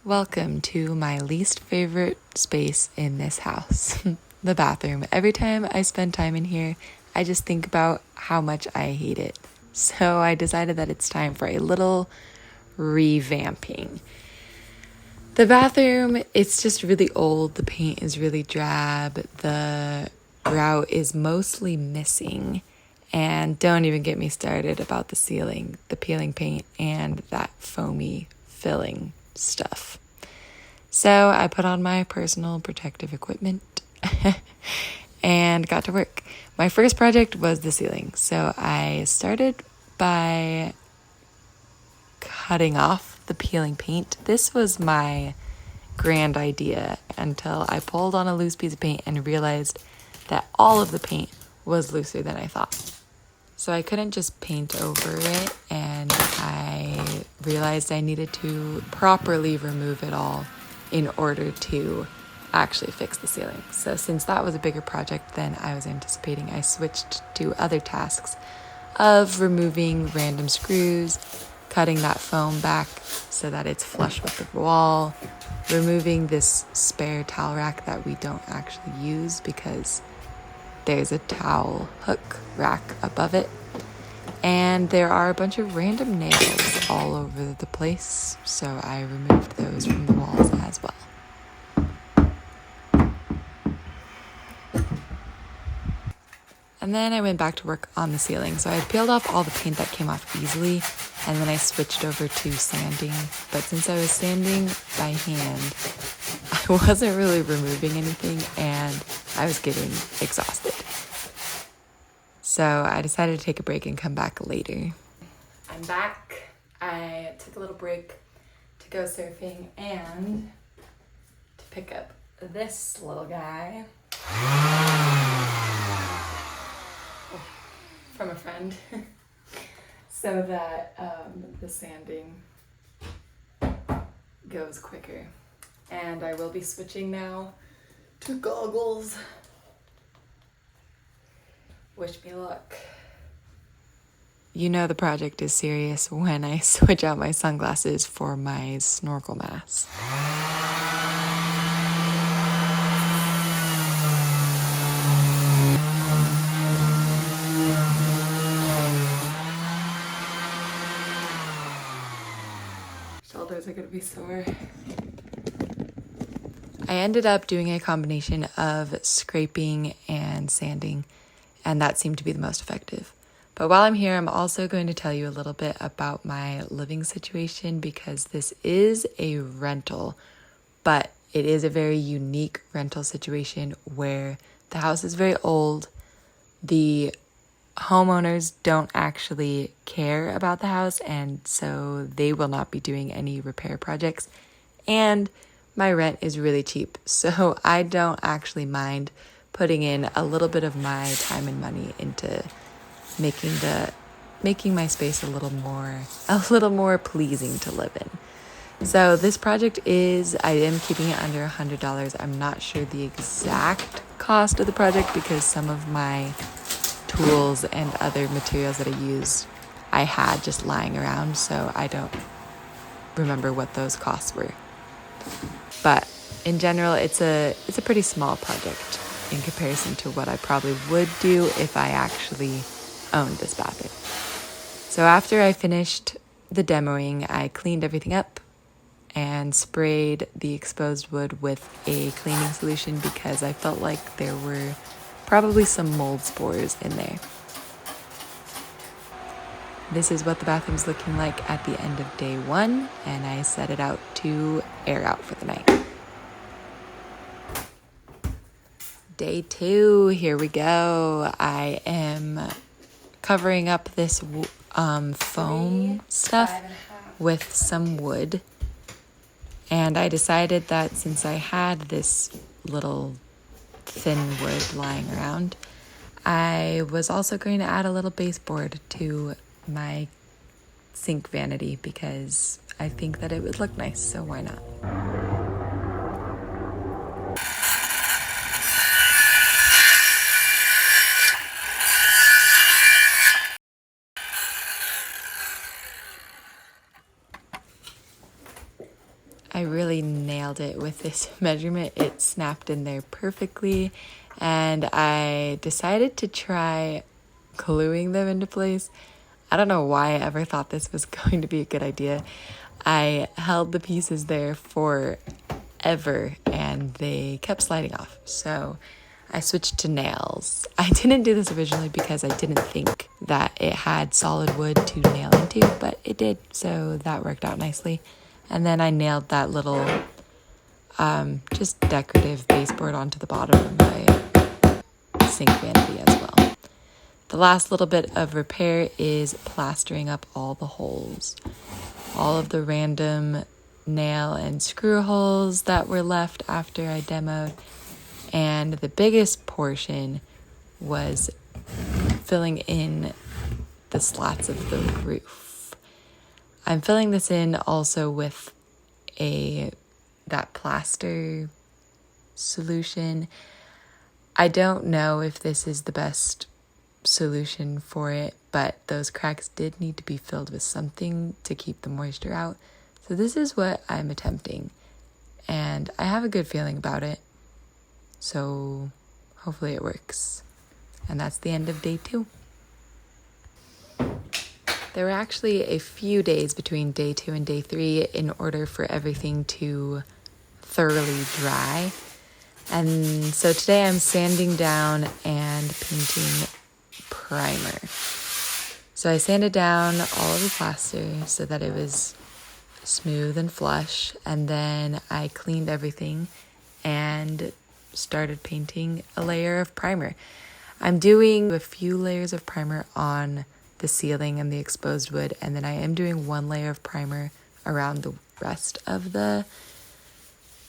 Welcome to my least favorite space in this house, the bathroom. Every time I spend time in here, I just think about how much I hate it. So I decided that it's time for a little revamping. The bathroom, it's just really old. The paint is really drab. The grout is mostly missing. And don't even get me started about the ceiling, the peeling paint, and that foamy filling stuff. So I put on my personal protective equipment and got to work. My first project was the ceiling. So I started by cutting off the peeling paint. This was my grand idea until I pulled on a loose piece of paint and realized that all of the paint was looser than I thought. So I couldn't just paint over it, and I realized I needed to properly remove it all in order to actually fix the ceiling. So since that was a bigger project than I was anticipating, I switched to other tasks of removing random screws, cutting that foam back so that it's flush with the wall, removing this spare towel rack that we don't actually use because there's a towel hook rack above it. And there are a bunch of random nails all over the place, so I removed those from the walls as well. And then I went back to work on the ceiling. So I peeled off all the paint that came off easily, and then I switched over to sanding. But since I was sanding by hand, I wasn't really removing anything, and I was getting exhausted. So I decided to take a break and come back later. I'm back. I took a little break to go surfing and to pick up this little guy from a friend so that the sanding goes quicker. And I will be switching now to goggles. Wish me luck. You know the project is serious when I switch out my sunglasses for my snorkel mask. Shoulders are gonna be sore. I ended up doing a combination of scraping and sanding, and that seemed to be the most effective. But while I'm here, I'm also going to tell you a little bit about my living situation because this is a rental, but it is a very unique rental situation where the house is very old. The homeowners don't actually care about the house, and so they will not be doing any repair projects. And my rent is really cheap, so I don't actually mind putting in a little bit of my time and money into making my space a little more pleasing to live in. So this project I am keeping it under $100. I'm not sure the exact cost of the project because some of my tools and other materials that I used I had just lying around, so I don't remember what those costs were. But in general, it's a pretty small project in comparison to what I probably would do if I actually owned this bathroom. So after I finished the demoing, I cleaned everything up and sprayed the exposed wood with a cleaning solution because I felt like there were probably some mold spores in there. This is what the bathroom's looking like at the end of day 1, and I set it out to air out for the night. Day 2, here we go. I am covering up this foam stuff with some wood. And I decided that since I had this little thin wood lying around, I was also going to add a little baseboard to my sink vanity because I think that it would look nice, so why not? I really nailed it with this measurement. It snapped in there perfectly, and I decided to try gluing them into place. I don't know why I ever thought this was going to be a good idea. I held the pieces there forever and they kept sliding off. So I switched to nails. I didn't do this originally because I didn't think that it had solid wood to nail into, but it did. So that worked out nicely. And then I nailed that little just decorative baseboard onto the bottom of my sink vanity as well. The last little bit of repair is plastering up all the holes. All of the random nail and screw holes that were left after I demoed. And the biggest portion was filling in the slats of the roof. I'm filling this in also with that plaster solution. I don't know if this is the best solution for it, but those cracks did need to be filled with something to keep the moisture out. So this is what I'm attempting, and I have a good feeling about it. So hopefully it works. And that's the end of day 2. There were actually a few days between day 2 and day 3 in order for everything to thoroughly dry. And so today I'm sanding down and painting primer. So I sanded down all of the plaster so that it was smooth and flush, and then I cleaned everything and started painting a layer of primer. I'm doing a few layers of primer on the ceiling and the exposed wood, and then I am doing 1 layer of primer around the rest of the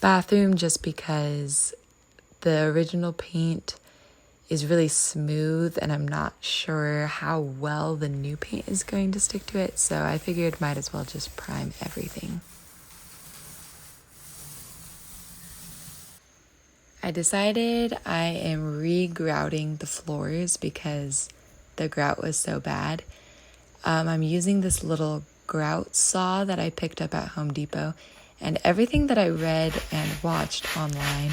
bathroom just because the original paint is really smooth and I'm not sure how well the new paint is going to stick to it, so I figured might as well just prime everything. I decided I am regrouting the floors because the grout was so bad. I'm using this little grout saw that I picked up at Home Depot, and everything that I read and watched online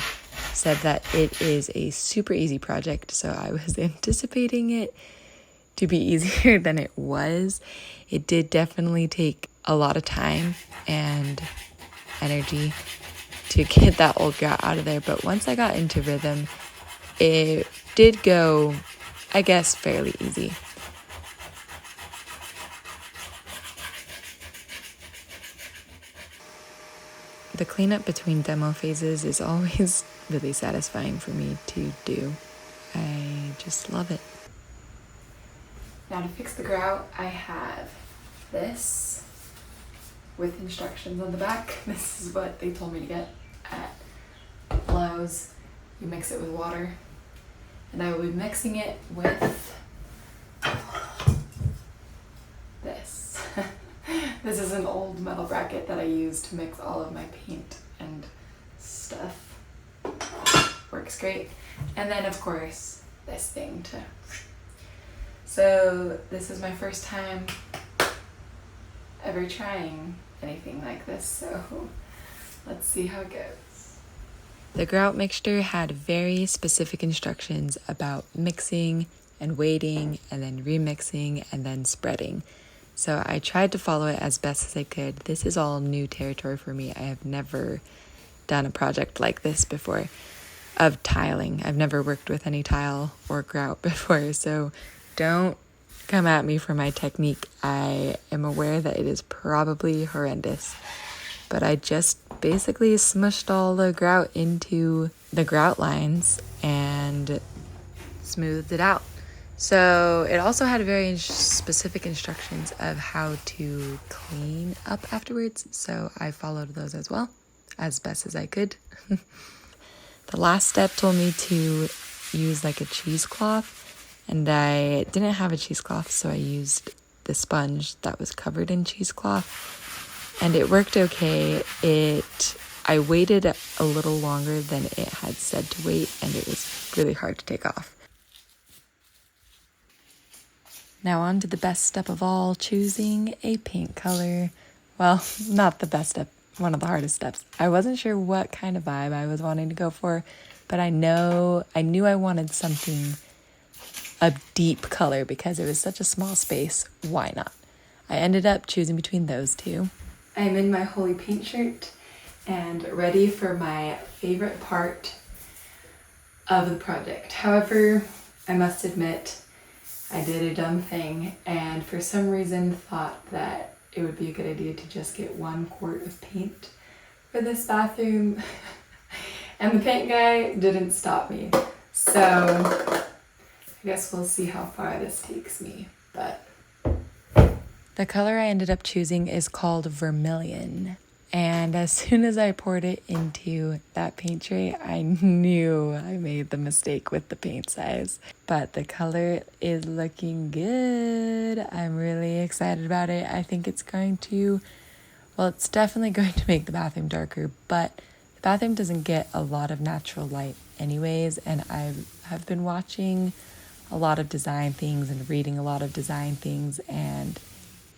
said that it is a super easy project, so I was anticipating it to be easier than it was. It did definitely take a lot of time and energy to get that old grout out of there, but once I got into rhythm, it did go, I guess, fairly easy. The cleanup between demo phases is always really satisfying for me to do. I just love it. Now to fix the grout, I have this with instructions on the back. This is what they told me to get at Lowe's. You mix it with water, and I will be mixing it with this. This is an old metal bracket that I use to mix all of my paint and stuff. Works great. And then of course this thing to... So this is my first time ever trying anything like this, so let's see how it goes. The grout mixture had very specific instructions about mixing and waiting and then remixing and then spreading. So I tried to follow it as best as I could. This is all new territory for me. I have never done a project like this before of tiling. I've never worked with any tile or grout before, so don't come at me for my technique. I am aware that it is probably horrendous, but I just basically smushed all the grout into the grout lines and smoothed it out. So it also had very specific instructions of how to clean up afterwards, so I followed those as well, as best as I could. The last step told me to use like a cheesecloth, and I didn't have a cheesecloth, so I used the sponge that was covered in cheesecloth, and it worked okay. I waited a little longer than it had said to wait, and it was really hard to take off. Now on to the best step of all, choosing a paint color. Well, not the best step one of the hardest steps. I wasn't sure what kind of vibe I was wanting to go for, but I knew I wanted something, a deep color, because it was such a small space. Why not? I ended up choosing between those two. I'm in my holy paint shirt and ready for my favorite part of the project. However, I must admit, I did a dumb thing and for some reason thought that it would be a good idea to just get 1 quart of paint for this bathroom. And the paint guy didn't stop me. So I guess we'll see how far this takes me. But the color I ended up choosing is called Vermilion. And as soon as I poured it into that paint tray, I knew I made the mistake with the paint size. But the color is looking good. I'm really excited about it. I think it's going to, well, it's definitely going to make the bathroom darker, but the bathroom doesn't get a lot of natural light anyways. And I have been watching a lot of design things and reading a lot of design things, and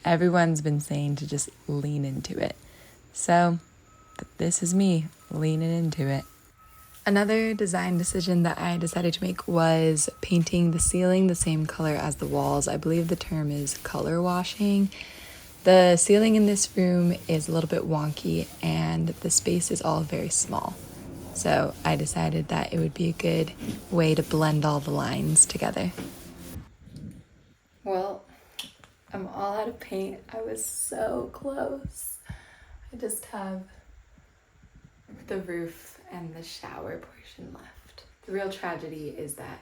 everyone's been saying to just lean into it. So this is me leaning into it. Another design decision that I decided to make was painting the ceiling the same color as the walls. I believe the term is color washing. The ceiling in this room is a little bit wonky and the space is all very small. So I decided that it would be a good way to blend all the lines together. Well, I'm all out of paint. I was so close. I just have the roof and the shower portion left. The real tragedy is that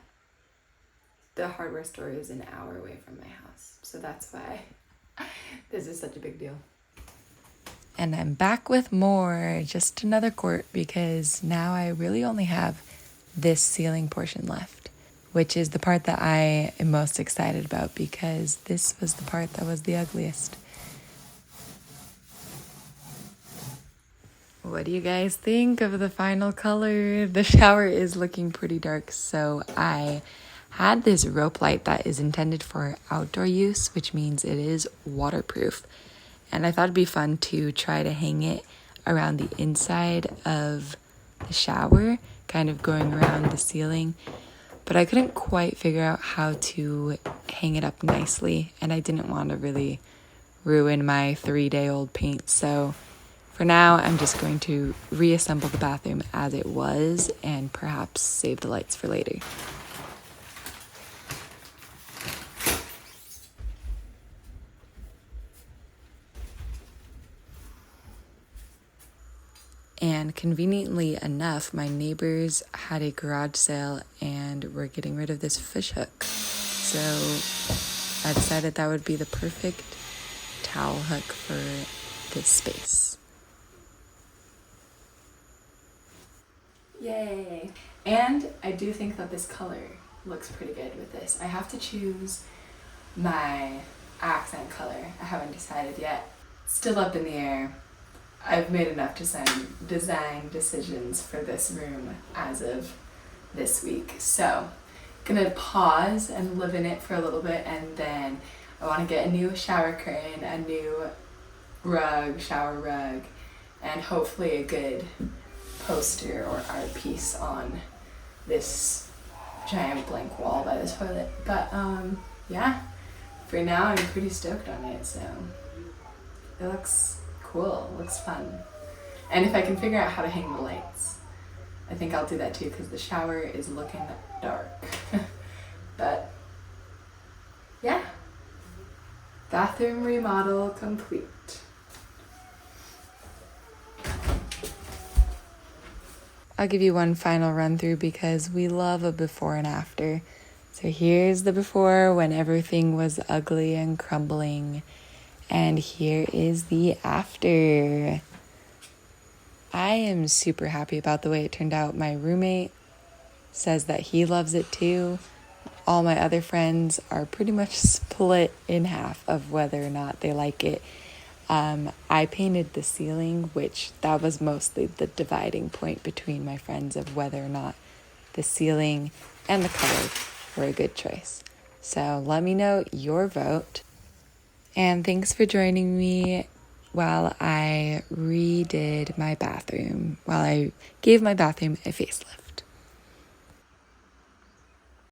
the hardware store is an hour away from my house. So that's why this is such a big deal. And I'm back with more, just another quart, because now I really only have this ceiling portion left, which is the part that I am most excited about because this was the part that was the ugliest. What do you guys think of the final color? The shower is looking pretty dark, so I had this rope light that is intended for outdoor use, which means it is waterproof. And I thought it'd be fun to try to hang it around the inside of the shower, kind of going around the ceiling. But I couldn't quite figure out how to hang it up nicely, and I didn't want to really ruin my 3-day-old paint. So for now, I'm just going to reassemble the bathroom as it was and perhaps save the lights for later. And conveniently enough, my neighbors had a garage sale and were getting rid of this fish hook. So I decided that would be the perfect towel hook for this space. Yay! And I do think that this color looks pretty good with this. I have to choose my accent color. I haven't decided yet. Still up in the air. I've made enough design decisions for this room as of this week. So, gonna pause and live in it for a little bit, and then I want to get a new shower curtain, a new rug, shower rug, and hopefully a good poster or art piece on this giant blank wall by the toilet. But yeah, for now I'm pretty stoked on it, so it looks cool, it looks fun. And if I can figure out how to hang the lights, I think I'll do that too, because the shower is looking dark. But yeah, bathroom remodel complete. I'll give you one final run through because we love a before and after. So here's the before when everything was ugly and crumbling. And here is the after. I am super happy about the way it turned out. My roommate says that he loves it too. All my other friends are pretty much split in half of whether or not they like it. I painted the ceiling, which that was mostly the dividing point between my friends of whether or not the ceiling and the color were a good choice. So let me know your vote. And thanks for joining me while I redid my bathroom, while I gave my bathroom a facelift.